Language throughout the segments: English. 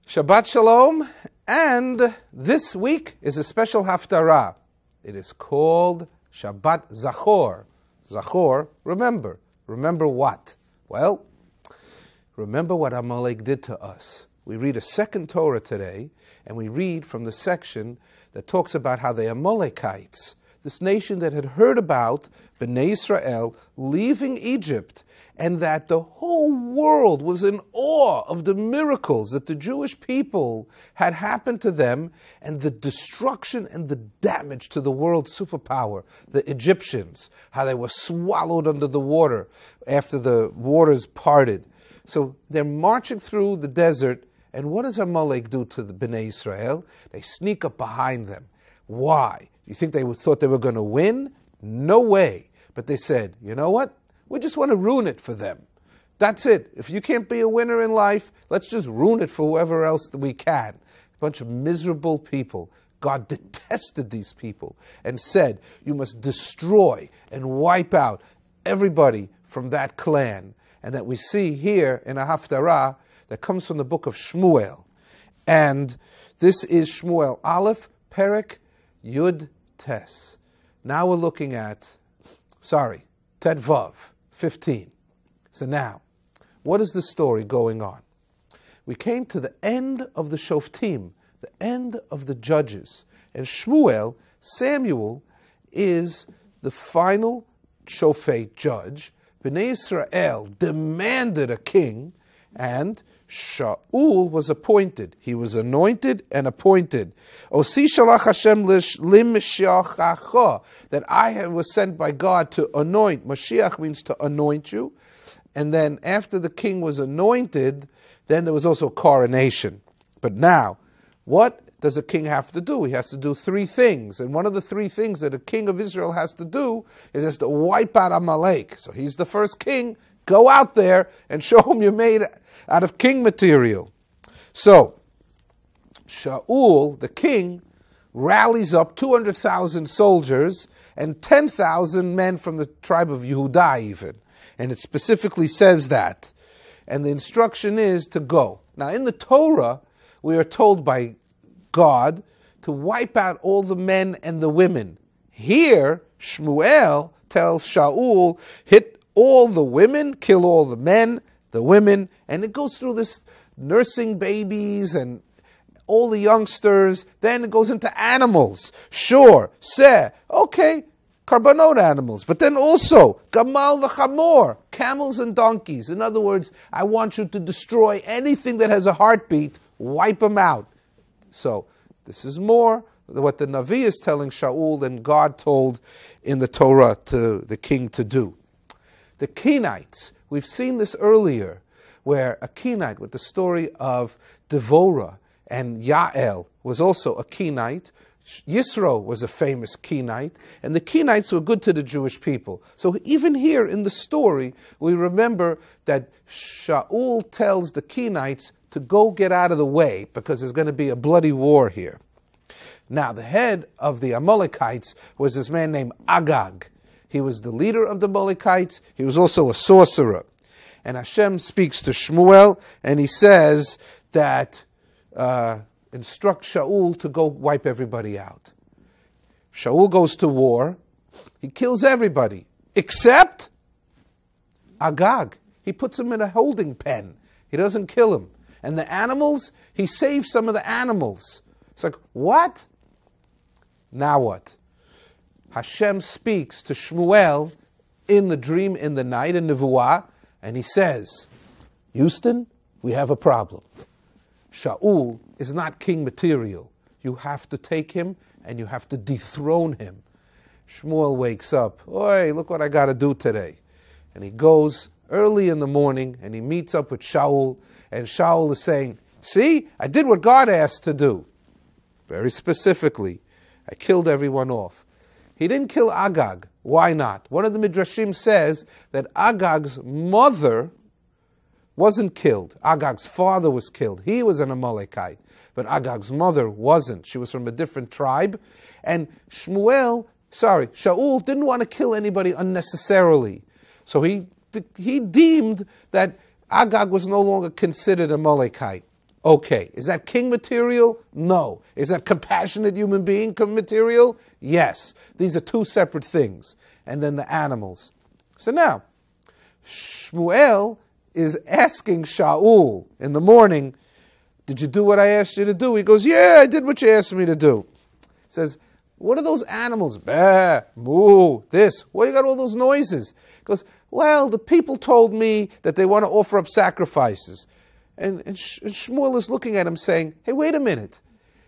Shabbat Shalom, and this week is a special Haftorah. It is called Shabbat Zachor. Zachor, remember. Remember what? Well, remember what Amalek did to us. We read a second Torah today, and we read from the section that talks about how the Amalekites, this nation that had heard about Bnei Israel leaving Egypt, and that the whole world was in awe of the miracles that the Jewish people had happened to them, and the destruction and the damage to the world superpower, the Egyptians, how they were swallowed under the water after the waters parted. So they're marching through the desert, and what does Amalek do to the Bnei Israel? They sneak up behind them. Why? You think they thought they were going to win? No way. But they said, you know what? We just want to ruin it for them. That's it. If you can't be a winner in life, let's just ruin it for whoever else we can. A bunch of miserable people. God detested these people and said, you must destroy and wipe out everybody from that clan. And that we see here in a Haftorah that comes from the book of Shmuel. And this is Shmuel Aleph, Perek, Yud, Tes. Now we're looking at, Tet Vav, 15. So now, what is the story going on? We came to the end of the Shoftim, the end of the judges. And Shmuel, Samuel, is the final Shofet judge. Bnei Israel demanded a king, and Shaul was appointed. He was anointed and appointed. Osi shalach Hashem limshiachacha, that I was sent by God to anoint. Mashiach means to anoint you. And then after the king was anointed, then there was also coronation. But now, what does a king have to do? He has to do three things. And one of the three things that a king of Israel has to do is has to wipe out Amalek. So he's the first king. Go out there and show him you're made out of king material. So, Shaul, the king, rallies up 200,000 soldiers and 10,000 men from the tribe of Yehudah even. And it specifically says that. And the instruction is to go. Now in the Torah, we are told by God to wipe out all the men and the women. Here, Shmuel tells Shaul, hit all the women, kill all the men, the women, and it goes through this nursing babies and all the youngsters. Then it goes into animals. Sure, okay, karbanot animals, but then also gamal v'chamor, camels and donkeys. In other words, I want you to destroy anything that has a heartbeat, wipe them out. So this is more what the Navi is telling Shaul than God told in the Torah to the king to do. The Kenites, we've seen this earlier, where a Kenite with the story of Devorah and Yael was also a Kenite. Yisro was a famous Kenite, and the Kenites were good to the Jewish people. So even here in the story, we remember that Shaul tells the Kenites to go get out of the way because there's going to be a bloody war here. Now, the head of the Amalekites was this man named Agag. He was the leader of the Amalekites. He was also a sorcerer. And Hashem speaks to Shmuel, and he says that instruct Shaul to go wipe everybody out. Shaul goes to war. He kills everybody, except Agag. He puts him in a holding pen. He doesn't kill him. And the animals, he saves some of the animals. It's like, what? Now what? Hashem speaks to Shmuel in the dream in the night, in Nevuah, and he says, Houston, we have a problem. Shaul is not king material. You have to take him and you have to dethrone him. Shmuel wakes up, oi, look what I got to do today. And he goes early in the morning and he meets up with Shaul, and Shaul is saying, see, I did what God asked to do. Very specifically, I killed everyone off. He didn't kill Agag. Why not? One of the Midrashim says that Agag's mother wasn't killed. Agag's father was killed. He was an Amalekite. But Agag's mother wasn't. She was from a different tribe. And Shaul didn't want to kill anybody unnecessarily. So he deemed that Agag was no longer considered a Amalekite. Okay. Is that king material? No. Is that compassionate human being material? Yes. These are two separate things. And then the animals. So now, Shmuel is asking Shaul in the morning, did you do what I asked you to do? He goes, yeah, I did what you asked me to do. He says, what are those animals? Bah, moo, this. Why you got all those noises? He goes, well, the people told me that they want to offer up sacrifices. And Shmuel is looking at him saying, hey, wait a minute.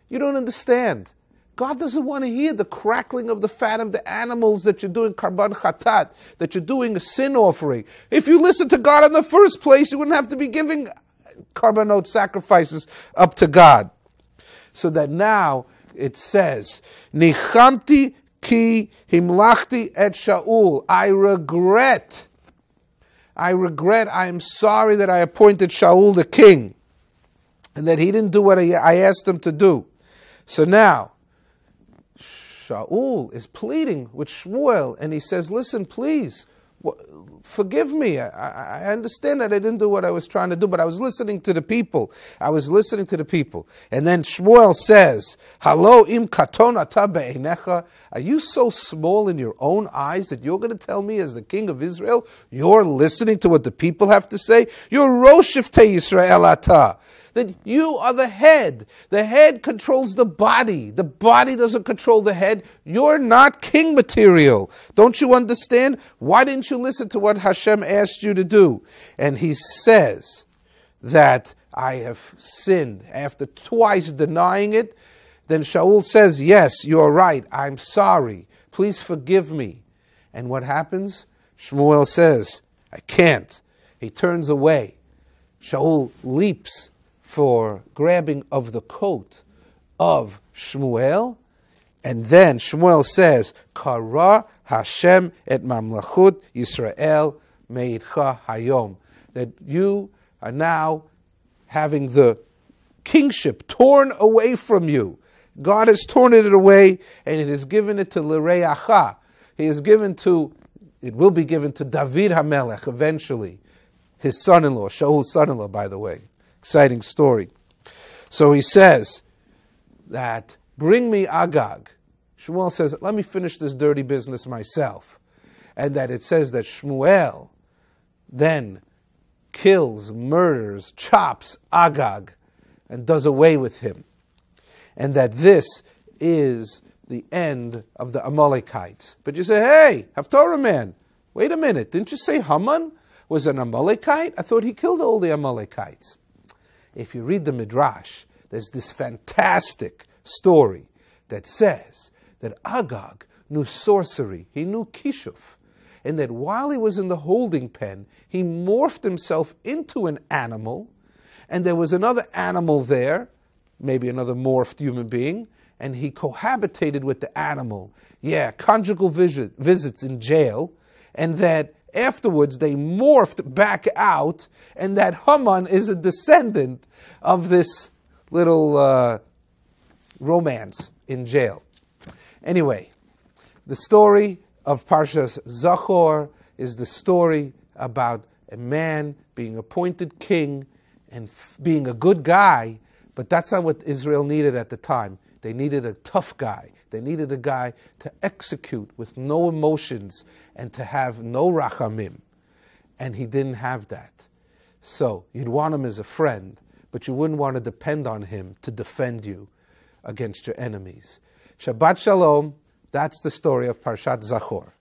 You don't understand. God doesn't want to hear the crackling of the fat of the animals that you're doing karban chatat, that you're doing a sin offering. If you listen to God in the first place, you wouldn't have to be giving karbanot sacrifices up to God. So that now it says, Nichamti ki himlachti et Shaul. I regret, I am sorry that I appointed Shaul the king and that he didn't do what I asked him to do. So now, Shaul is pleading with Shmuel and he says, listen, please, forgive me. I understand that I didn't do what I was trying to do, but I was listening to the people. And then Shmuel says, Halo im katon ata be'einecha. Are you so small in your own eyes that you're going to tell me as the king of Israel, you're listening to what the people have to say? You're Rosh Shiftei Yisrael ata. That you are the head. The head controls the body. The body doesn't control the head. You're not king material. Don't you understand? Why didn't you listen to what Hashem asked you to do? And he says that I have sinned. After twice denying it, then Shaul says, yes, you're right. I'm sorry. Please forgive me. And what happens? Shmuel says, I can't. He turns away. Shaul leaps for grabbing of the coat of Shmuel, and then Shmuel says, Kara Hashem et mamlachut Yisrael meidcha hayom, that you are now having the kingship torn away from you. God has torn it away, and it has given it to L'reacha. He has given to, it will be given to David HaMelech eventually, his son-in-law, Shaul's son-in-law, by the way. Exciting story. So he says that, bring me Agag. Shmuel says, let me finish this dirty business myself. And that it says that Shmuel then kills, murders, chops Agag, and does away with him. And that this is the end of the Amalekites. But you say, hey, Haftorahman, wait a minute, didn't you say Haman was an Amalekite? I thought he killed all the Amalekites. If you read the Midrash, there's this fantastic story that says that Agag knew sorcery, he knew kishuf, and that while he was in the holding pen, he morphed himself into an animal, and there was another animal there, maybe another morphed human being, and he cohabitated with the animal. Yeah, conjugal visits in jail, and that afterwards they morphed back out, and that Haman is a descendant of this little romance in jail. Anyway, the story of Parshas Zachor is the story about a man being appointed king and being a good guy, but that's not what Israel needed at the time. They needed a tough guy. They needed a guy to execute with no emotions and to have no rachamim. And he didn't have that. So you'd want him as a friend, but you wouldn't want to depend on him to defend you against your enemies. Shabbat Shalom. That's the story of Parshat Zachor.